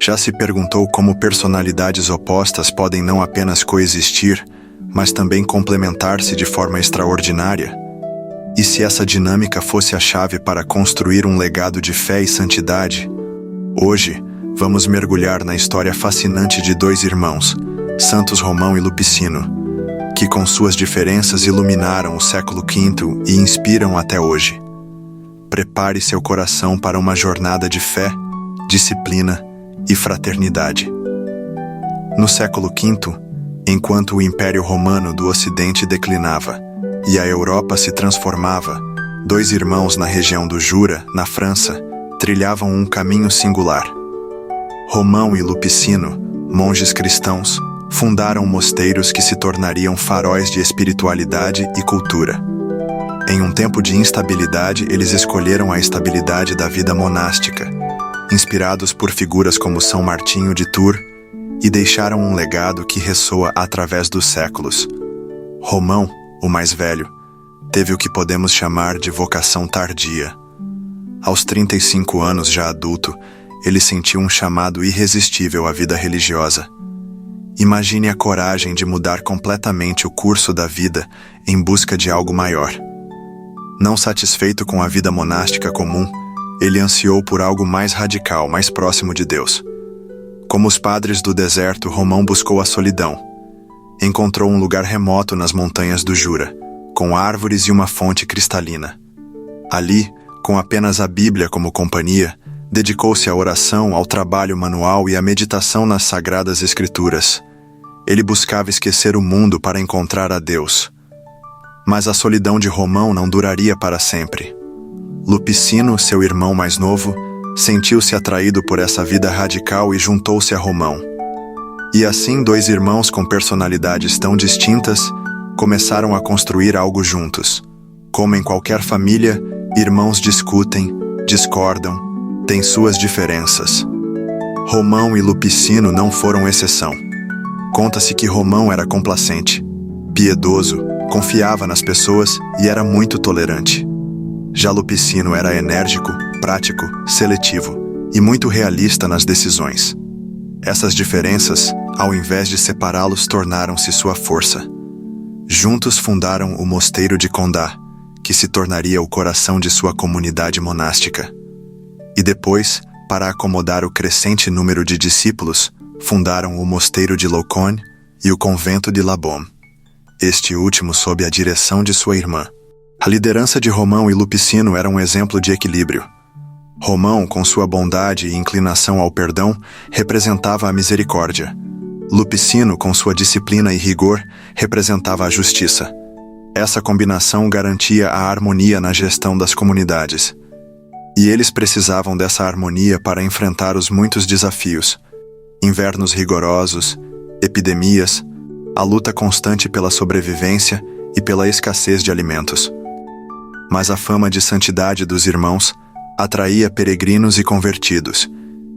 Já se perguntou como personalidades opostas podem não apenas coexistir, mas também complementar-se de forma extraordinária? E se essa dinâmica fosse a chave para construir um legado de fé e santidade? Hoje, vamos mergulhar na história fascinante de dois irmãos, Santos Romão e Lupicino, que com suas diferenças iluminaram o século V e inspiram até hoje. Prepare seu coração para uma jornada de fé, disciplina e fraternidade. No século V, enquanto o Império Romano do Ocidente declinava e a Europa se transformava, dois irmãos na região do Jura, na França, trilhavam um caminho singular. Romão e Lupicino, monges cristãos, fundaram mosteiros que se tornariam faróis de espiritualidade e cultura. Em um tempo de instabilidade, eles escolheram a estabilidade da vida monástica, inspirados por figuras como São Martinho de Tours, e deixaram um legado que ressoa através dos séculos. Romão, o mais velho, teve o que podemos chamar de vocação tardia. Aos 35 anos, já adulto, ele sentiu um chamado irresistível à vida religiosa. Imagine a coragem de mudar completamente o curso da vida em busca de algo maior. Não satisfeito com a vida monástica comum, ele ansiou por algo mais radical, mais próximo de Deus. Como os padres do deserto, Romão buscou a solidão. Encontrou um lugar remoto nas montanhas do Jura, com árvores e uma fonte cristalina. Ali, com apenas a Bíblia como companhia, dedicou-se à oração, ao trabalho manual e à meditação nas Sagradas Escrituras. Ele buscava esquecer o mundo para encontrar a Deus. Mas a solidão de Romão não duraria para sempre. Lupicino, seu irmão mais novo, sentiu-se atraído por essa vida radical e juntou-se a Romão. E assim, dois irmãos com personalidades tão distintas começaram a construir algo juntos. Como em qualquer família, irmãos discutem, discordam, têm suas diferenças. Romão e Lupicino não foram exceção. Conta-se que Romão era complacente, piedoso, confiava nas pessoas e era muito tolerante. Já Lupicino era enérgico, prático, seletivo e muito realista nas decisões. Essas diferenças, ao invés de separá-los, tornaram-se sua força. Juntos fundaram o Mosteiro de Condá, que se tornaria o coração de sua comunidade monástica. E depois, para acomodar o crescente número de discípulos, fundaram o Mosteiro de Loucogne e o Convento de La Baume, este último sob a direção de sua irmã. A liderança de Romão e Lupicino era um exemplo de equilíbrio. Romão, com sua bondade e inclinação ao perdão, representava a misericórdia. Lupicino, com sua disciplina e rigor, representava a justiça. Essa combinação garantia a harmonia na gestão das comunidades. E eles precisavam dessa harmonia para enfrentar os muitos desafios: invernos rigorosos, epidemias, a luta constante pela sobrevivência e pela escassez de alimentos. Mas a fama de santidade dos irmãos atraía peregrinos e convertidos,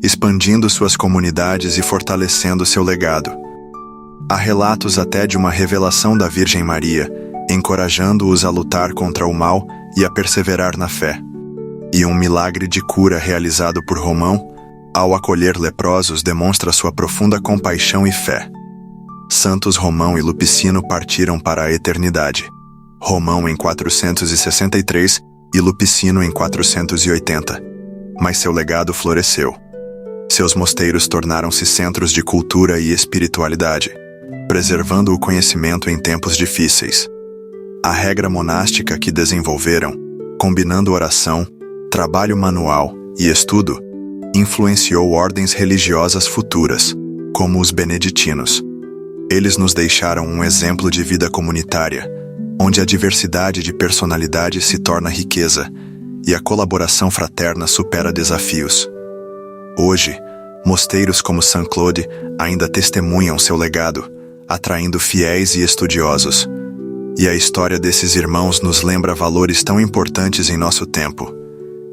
expandindo suas comunidades e fortalecendo seu legado. Há relatos até de uma revelação da Virgem Maria, encorajando-os a lutar contra o mal e a perseverar na fé. E um milagre de cura realizado por Romão, ao acolher leprosos, demonstra sua profunda compaixão e fé. Santos Romão e Lupicino partiram para a eternidade. Romão em 463 e Lupicino em 480. Mas seu legado floresceu. Seus mosteiros tornaram-se centros de cultura e espiritualidade, preservando o conhecimento em tempos difíceis. A regra monástica que desenvolveram, combinando oração, trabalho manual e estudo, influenciou ordens religiosas futuras, como os beneditinos. Eles nos deixaram um exemplo de vida comunitária, onde a diversidade de personalidade se torna riqueza e a colaboração fraterna supera desafios. Hoje, mosteiros como Saint-Claude ainda testemunham seu legado, atraindo fiéis e estudiosos. E a história desses irmãos nos lembra valores tão importantes em nosso tempo: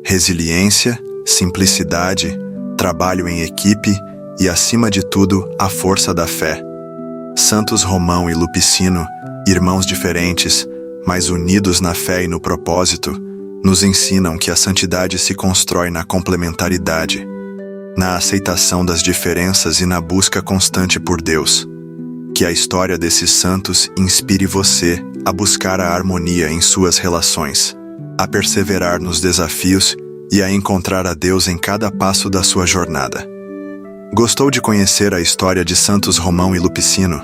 resiliência, simplicidade, trabalho em equipe e, acima de tudo, a força da fé. Santos Romão e Lupicino, irmãos diferentes, mas unidos na fé e no propósito, nos ensinam que a santidade se constrói na complementaridade. na aceitação das diferenças e na busca constante por Deus. Que a história desses santos inspire você a buscar a harmonia em suas relações, a perseverar nos desafios e a encontrar a Deus em cada passo da sua jornada. Gostou de conhecer a história de Santos Romão e Lupicino?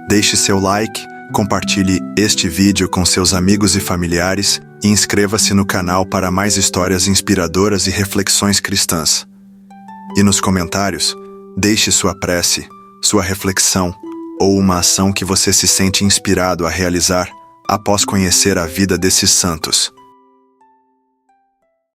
Deixe seu like, compartilhe este vídeo com seus amigos e familiares e inscreva-se no canal para mais histórias inspiradoras e reflexões cristãs. E nos comentários, deixe sua prece, sua reflexão ou uma ação que você se sente inspirado a realizar após conhecer a vida desses santos.